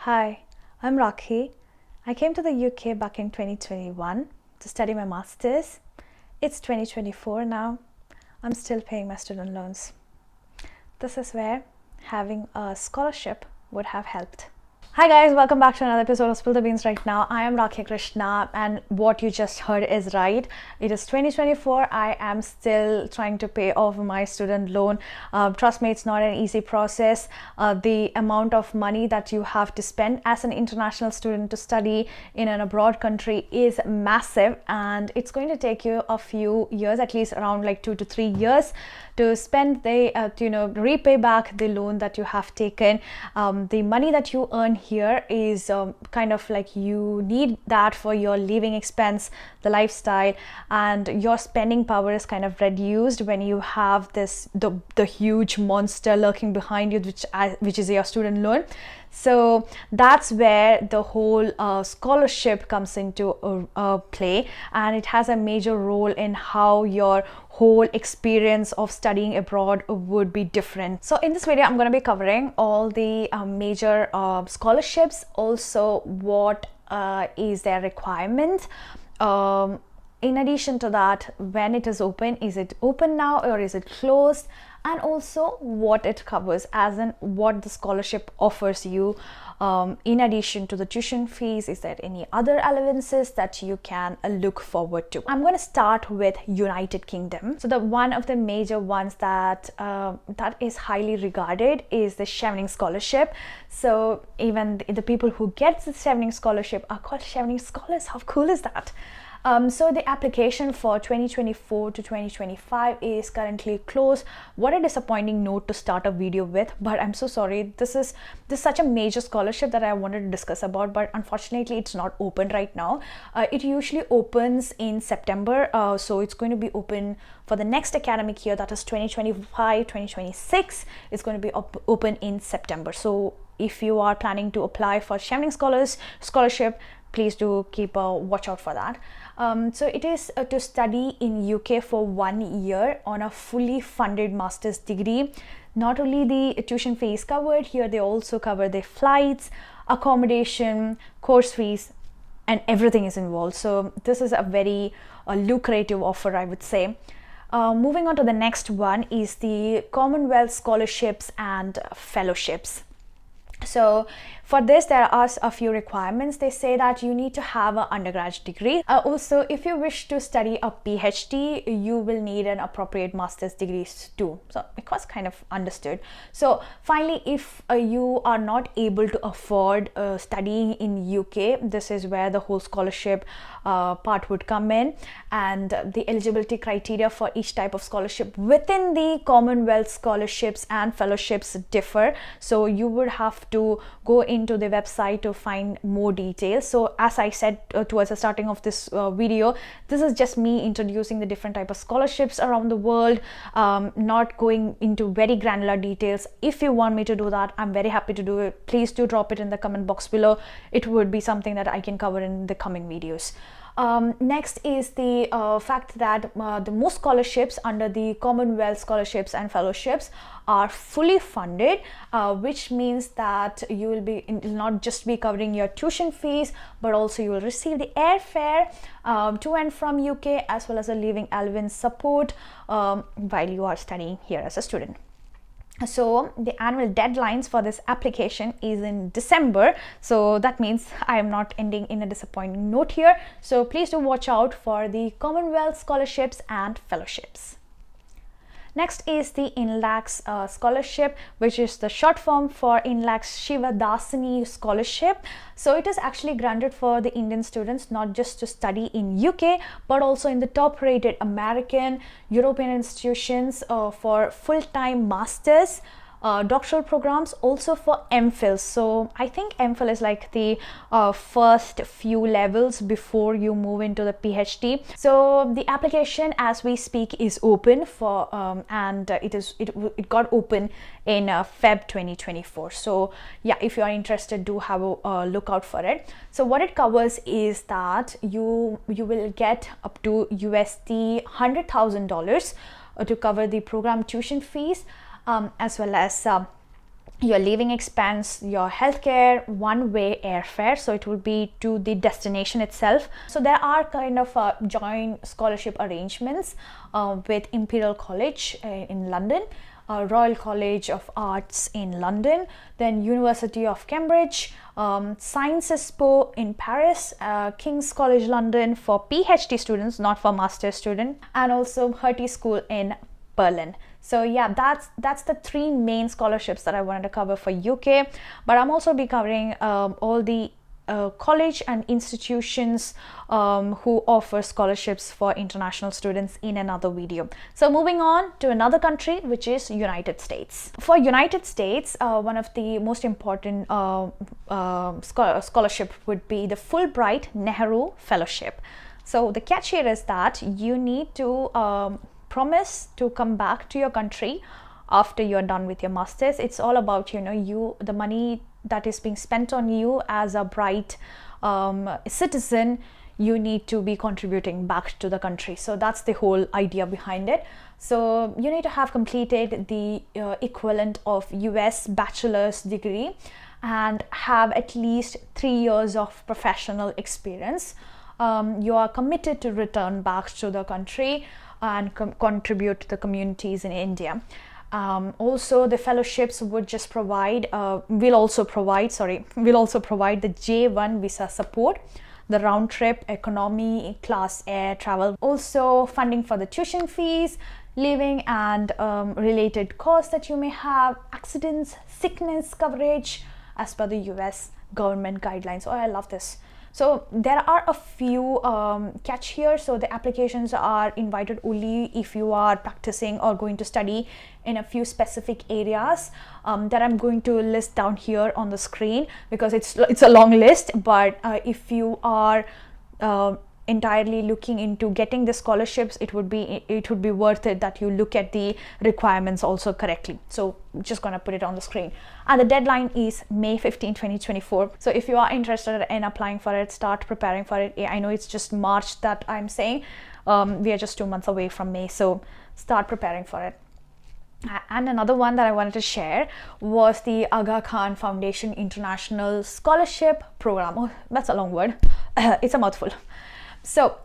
Hi, I'm Rakhi. I came to the UK back in 2021 to study my master's. It's 2024 now. I'm still paying my student loans. This is where having a scholarship would have helped. Hi guys, welcome back to another episode of Spill the Beans right now. I am Rakhi Krishna, and what you just heard is right. It is 2024. I am still trying to pay off my student loan. Trust me, it's not an easy process. The amount of money that you have to spend as an international student to study in an abroad country is massive, and it's going to take you a few years, at least around like 2 to 3 years, to spend repay back the loan that you have taken. The money that you earn here is kind of like you need that for your living expense, the lifestyle, and your spending power is kind of reduced when you have the huge monster lurking behind you, which is your student loan. So that's where the whole scholarship comes into play, and it has a major role in how your whole experience of studying abroad would be different. So in this video, I'm going to be covering all the major scholarships, also what is their requirement. In addition to that, when it is open, is it open now or is it closed? And also what it covers, as in what the scholarship offers you. In addition to the tuition fees, is there any other allowances that you can look forward to? I'm going to start with United Kingdom. So the one of the major ones that is highly regarded is the Chevening Scholarship. So even the people who get the Chevening Scholarship are called Chevening Scholars. How cool is that? So the application for 2024 to 2025 is currently closed. What a disappointing note to start a video with, but I'm so sorry. This is such a major scholarship that I wanted to discuss about, but unfortunately it's not open right now. It usually opens in September, so it's going to be open for the next academic year, that is 2025-2026. It's going to be open in September. So if you are planning to apply for Chevening Scholarship, please do keep a watch out for that. So it is to study in UK for 1 year on a fully funded master's degree. Not only the tuition fee is covered here, they also cover the flights, accommodation, course fees, and everything is involved. So this is a very lucrative offer, I would say. Moving on to the next one is the Commonwealth Scholarships and Fellowships. So for this, there are a few requirements. They say that you need to have an undergraduate degree. Also, if you wish to study a PhD, you will need an appropriate master's degree too. So it was kind of understood. So finally, if you are not able to afford studying in UK, this is where the whole scholarship part would come in, and the eligibility criteria for each type of scholarship within the Commonwealth scholarships and fellowships differ. So you would have to go into the website to find more details. So as I said towards the starting of this video, this is just me introducing the different type of scholarships around the world, not going into very granular details. If you want me to do that, I'm very happy to do it. Please do drop it in the comment box below. It would be something that I can cover in the coming videos. Next is the fact that the most scholarships under the Commonwealth scholarships and fellowships are fully funded, which means that you will not just be covering your tuition fees, but also you will receive the airfare to and from UK, as well as a living allowance support while you are studying here as a student. So the annual deadlines for this application is in December. So that means I am not ending in a disappointing note here. So please do watch out for the Commonwealth scholarships and fellowships. Next is the INLAX scholarship, which is the short form for INLAX Shivadasini scholarship. So it is actually granted for the Indian students, not just to study in UK, but also in the top rated American, European institutions for full-time masters, doctoral programs, also for MPhil. So I think MPhil is like the first few levels before you move into the PhD. So the application as we speak is open for and it got open in Feb 2024. So yeah, if you are interested, do have a look out for it. So what it covers is that you will get up to USD $100,000 to cover the program tuition fees, as well as your living expense, your healthcare, one-way airfare, so it will be to the destination itself. So there are kind of joint scholarship arrangements with Imperial College in London, Royal College of Arts in London, then University of Cambridge, Sciences Po in Paris, King's College London for PhD students, not for master's student, and also Hertie School in Berlin. So yeah, that's the three main scholarships that I wanted to cover for UK, but I'm also be covering all the college and institutions who offer scholarships for international students in another video. So moving on to another country, which is United States. For United States, one of the most important scholarship would be the Fulbright Nehru Fellowship. So the catch here is that you need to promise to come back to your country after you're done with your masters. It's all about the money that is being spent on you as a bright citizen. You need to be contributing back to the country. So that's the whole idea behind it. So you need to have completed the equivalent of US bachelor's degree and have at least 3 years of professional experience. You are committed to return back to the country and contribute to the communities in India. Also, the fellowships would just provide, will also provide the J1 visa support, the round trip economy class air travel, also funding for the tuition fees, living and related costs that you may have, accidents, sickness coverage as per the US government guidelines. Oh, I love this. So there are a few catch here. So the applications are invited only if you are practicing or going to study in a few specific areas that I'm going to list down here on the screen, because it's a long list. But if you are entirely looking into getting the scholarships, it would be worth it that you look at the requirements also correctly. So just gonna put it on the screen, and the deadline is May 15, 2024. So if you are interested in applying for it, start preparing for it. I know it's just March that I'm saying, we are just 2 months away from May, so start preparing for it. And another one that I wanted to share was the Aga Khan Foundation International Scholarship Program. Oh, that's a long word. It's a mouthful. So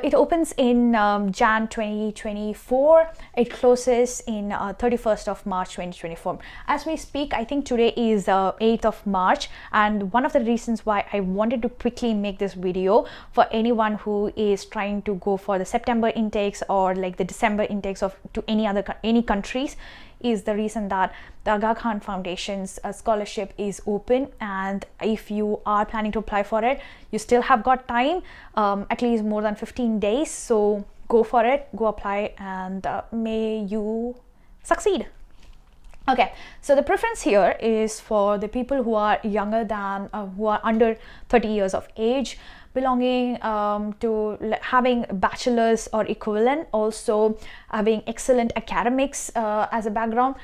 it opens in Jan 2024. It closes in 31st of March 2024. As we speak, I think today is 8th of March, and one of the reasons why I wanted to quickly make this video for anyone who is trying to go for the September intakes or like the December intakes of to any countries is the reason that the Aga Khan Foundation's scholarship is open, and if you are planning to apply for it, you still have got time, at least more than 15 days. So go for it, go apply, and may you succeed. Okay, so the preference here is for the people who are younger than, who are under 30 years of age, belonging to having bachelor's or equivalent, also having excellent academics as a background,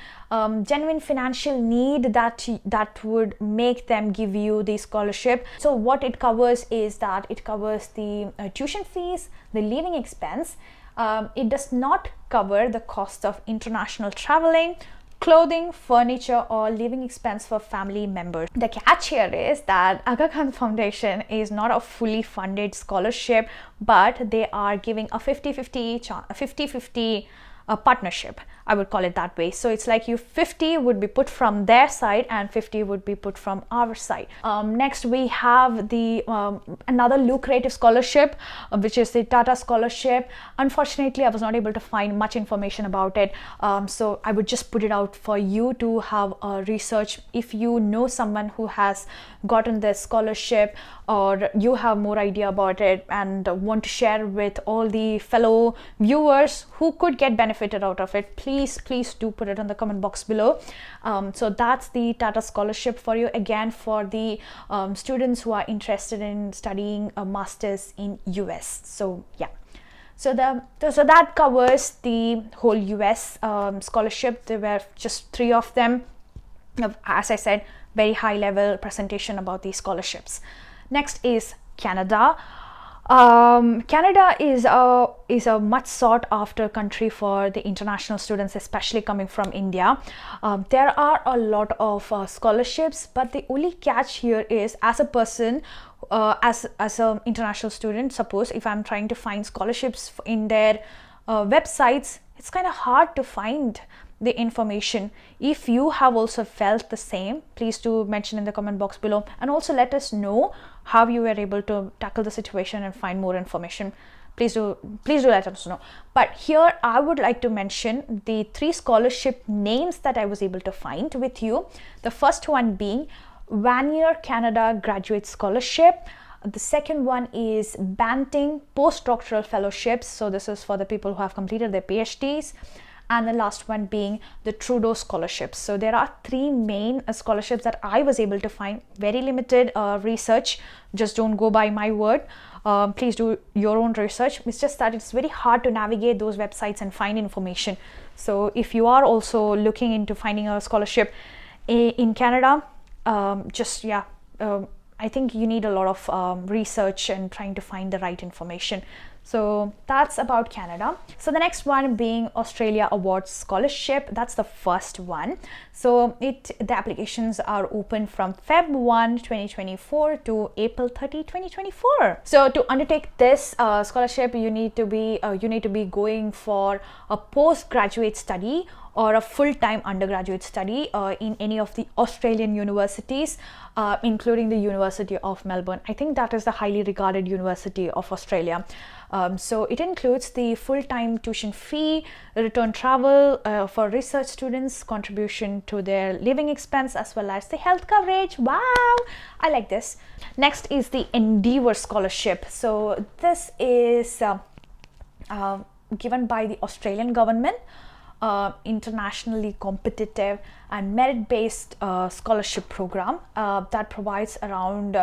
genuine financial need that would make them give you the scholarship. So what it covers is that it covers the tuition fees, the living expense. It does not cover the cost of international traveling, clothing, furniture, or living expense for family members. The catch here is that Aga Khan Foundation is not a fully funded scholarship, but they are giving a 50-50 partnership. I would call it that way. So it's like 50 would be put from their side and 50 would be put from our side. Next we have the another lucrative scholarship, which is the Tata Scholarship. Unfortunately, I was not able to find much information about it, so I would just put it out for you to have a research. If you know someone who has gotten this scholarship, or you have more idea about it and want to share with all the fellow viewers who could get benefited out of it, please do put it in the comment box below. So that's the Tata Scholarship for you, again for the students who are interested in studying a master's in US. So yeah, so that covers the whole US scholarship. There were just 3 of them. As I said, very high level presentation about these scholarships. Next is Canada. Canada is a much sought after country for the international students, especially coming from India. There are a lot of scholarships, but the only catch here is, as a person, as an international student, suppose if I'm trying to find scholarships in their websites, it's kind of hard to find the information. If you have also felt the same, please do mention in the comment box below, and also let us know how you were able to tackle the situation and find more information. Please do let us know. But here I would like to mention the 3 scholarship names that I was able to find with you. The first one being 1 year Canada Graduate Scholarship. The second one is Banting Postdoctoral Fellowships. So this is for the people who have completed their PhDs. And the last one being the Trudeau scholarships. So there are 3 main scholarships that I was able to find. Very limited research. Just don't go by my word. Please do your own research. It's just that it's very hard to navigate those websites and find information. So if you are also looking into finding a scholarship in Canada, I think you need a lot of research and trying to find the right information. So that's about Canada. So the next one being Australia Awards Scholarship. That's the first one. So the applications are open from Feb 1, 2024 to April 30, 2024. So to undertake this scholarship, you need to be going for a postgraduate study or a full-time undergraduate study in any of the Australian universities, including the University of Melbourne. I think that is the highly regarded University of Australia. So it includes the full-time tuition fee, return travel for research students, contribution to their living expense, as well as the health coverage. Wow, I like this. Next is the Endeavour Scholarship. So this is given by the Australian government. Internationally competitive and merit-based scholarship program that provides around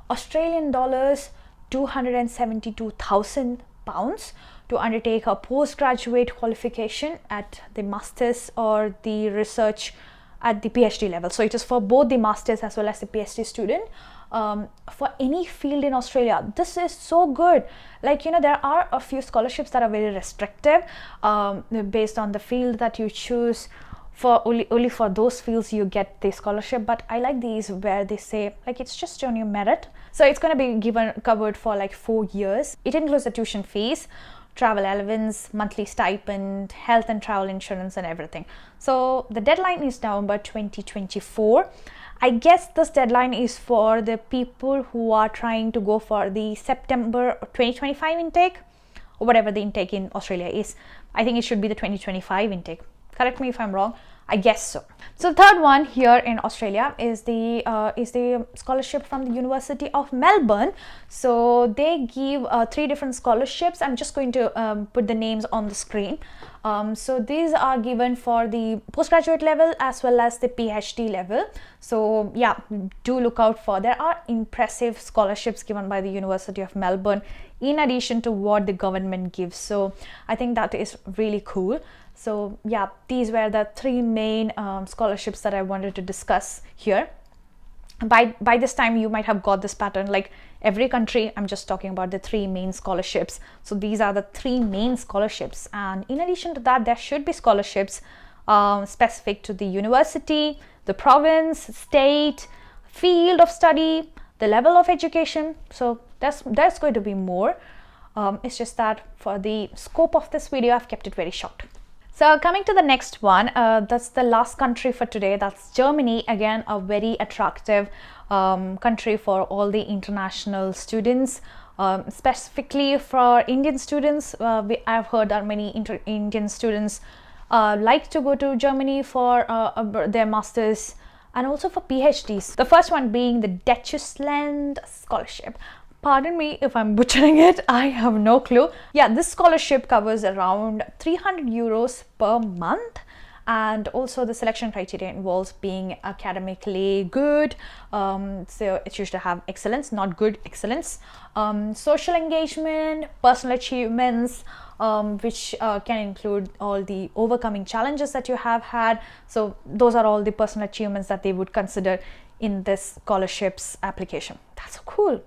Australian dollars 272,000 pounds to undertake a postgraduate qualification at the master's or the research at the PhD level. So it is for both the master's as well as the PhD student. For any field in Australia. This is so good. Like, there are a few scholarships that are very restrictive based on the field that you choose. For only for those fields you get the scholarship, but I like these where they say like it's just on your merit. So it's going to be covered for like 4 years. It includes the tuition fees, travel allowance, monthly stipend, health and travel insurance, and everything. So the deadline is November 2024. I guess this deadline is for the people who are trying to go for the September 2025 intake, or whatever the intake in Australia is. I think it should be the 2025 intake. Correct me if I'm wrong. I guess so. So the third one here in Australia is the scholarship from the University of Melbourne. So they give 3 different scholarships. I'm just going to put the names on the screen. So these are given for the postgraduate level as well as the PhD level. So yeah, do look out for. There are impressive scholarships given by the University of Melbourne in addition to what the government gives. So I think that is really cool. So yeah, these were the 3 main scholarships that I wanted to discuss here. By this time you might have got this pattern, like every country, I'm just talking about the 3 main scholarships. So these are the 3 main scholarships, and in addition to that there should be scholarships specific to the university, the province, state, field of study, the level of education. So there's going to be more. It's just that for the scope of this video I've kept it very short. So coming to the next one, that's the last country for today. That's Germany. Again, a very attractive country for all the international students, specifically for Indian students. I've heard that many Indian students like to go to Germany for their masters and also for PhDs. The first one being the Deutschland Scholarship. Pardon me if I'm butchering it, I have no clue. Yeah, this scholarship covers around 300 euros per month, and also the selection criteria involves being academically good. So it should have excellence, not good, excellence. Social engagement, personal achievements, which can include all the overcoming challenges that you have had. So those are all the personal achievements that they would consider in this scholarship's application. That's so cool.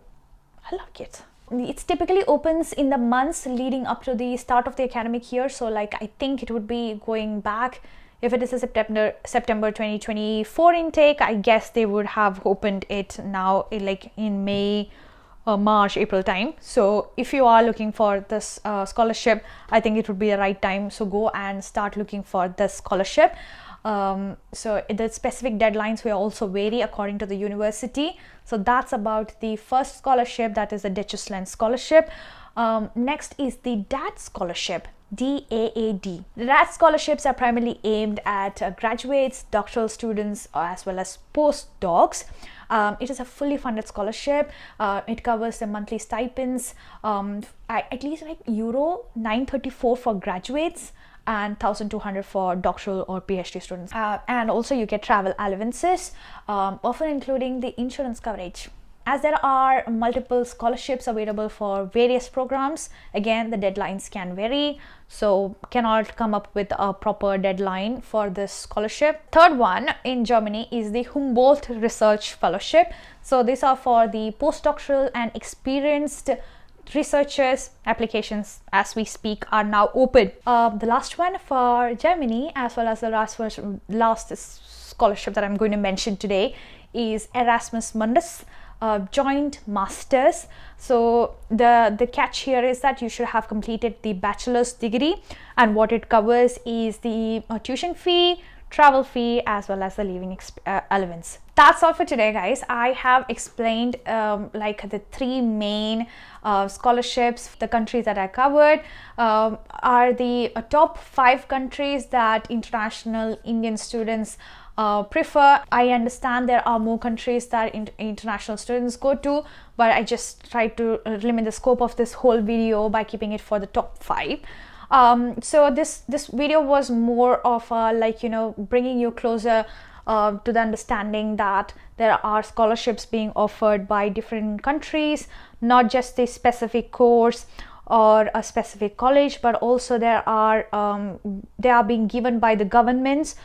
I like it. it's typically opens in the months leading up to the start of the academic year. So like I think it would be going back, if it is a September 2024 intake, I guess they would have opened it now like in May, March, April time. So if you are looking for this scholarship, I think it would be the right time. So go and start looking for this scholarship. So the specific deadlines will also vary according to the university. So that's about the first scholarship, that is the Duchess Lens scholarship. Next is the DAAD scholarship, DAAD. The DAAD scholarships are primarily aimed at graduates, doctoral students, as well as postdocs. It is a fully funded scholarship. It covers the monthly stipends, at least like euro 934 for graduates and 1,200 for doctoral or PhD students. And also you get travel allowances, often including the insurance coverage. As there are multiple scholarships available for various programs, again the deadlines can vary, so cannot come up with a proper deadline for this scholarship. Third one in Germany is the Humboldt Research Fellowship. So these are for the postdoctoral and experienced researchers. Applications as we speak are now open. The last one for Germany, as well as the last scholarship that I'm going to mention today, is Erasmus Mundus joint masters. So the catch here is that you should have completed the bachelor's degree, and what it covers is the tuition fee, travel fee, as well as the living allowance. That's all for today, guys. I have explained like the three main scholarships. The countries that I covered are the top 5 countries that international Indian students prefer. I understand there are more countries that international students go to, but I just try to limit the scope of this whole video by keeping it for the top 5. So this video was more of like, you know, bringing you closer to the understanding that there are scholarships being offered by different countries, not just a specific course or a specific college, but also they are being given by the governments.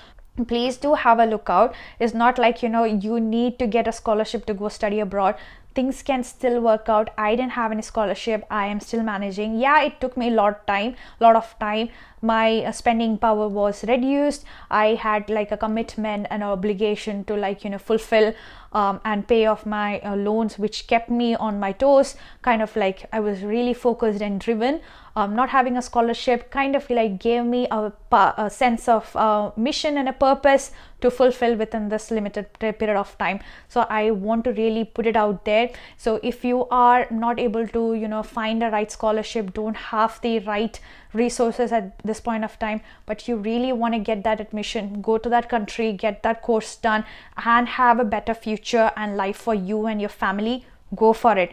Please do have a look out. It's not like, you know, you need to get a scholarship to go study abroad. Things can still work out. I didn't have any scholarship. I am still managing. Yeah, it took me a lot of time. My spending power was reduced. I had like a commitment and obligation to, like, you know, fulfill and pay off my loans, which kept me on my toes. Kind of like I was really focused and driven. Not having a scholarship kind of like gave me a sense of mission and a purpose to fulfill within this limited period of time. So I want to really put it out there. So if you are not able to, you know, find a right scholarship, don't have the right resources at this point of time, but you really want to get that admission, go to that country, get that course done, and have a better future and life for you and your family, go for it.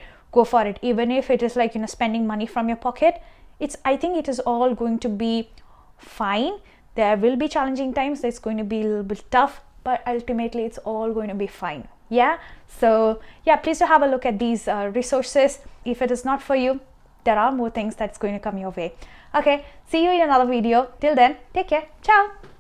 Even if it is like, you know, spending money from your pocket, I think it is all going to be fine. There will be challenging times. It's going to be a little bit tough, but ultimately it's all going to be fine. Yeah. So yeah, please do have a look at these resources. If it is not for you, there are more things that's going to come your way. Okay. See you in another video. Till then, take care. Ciao.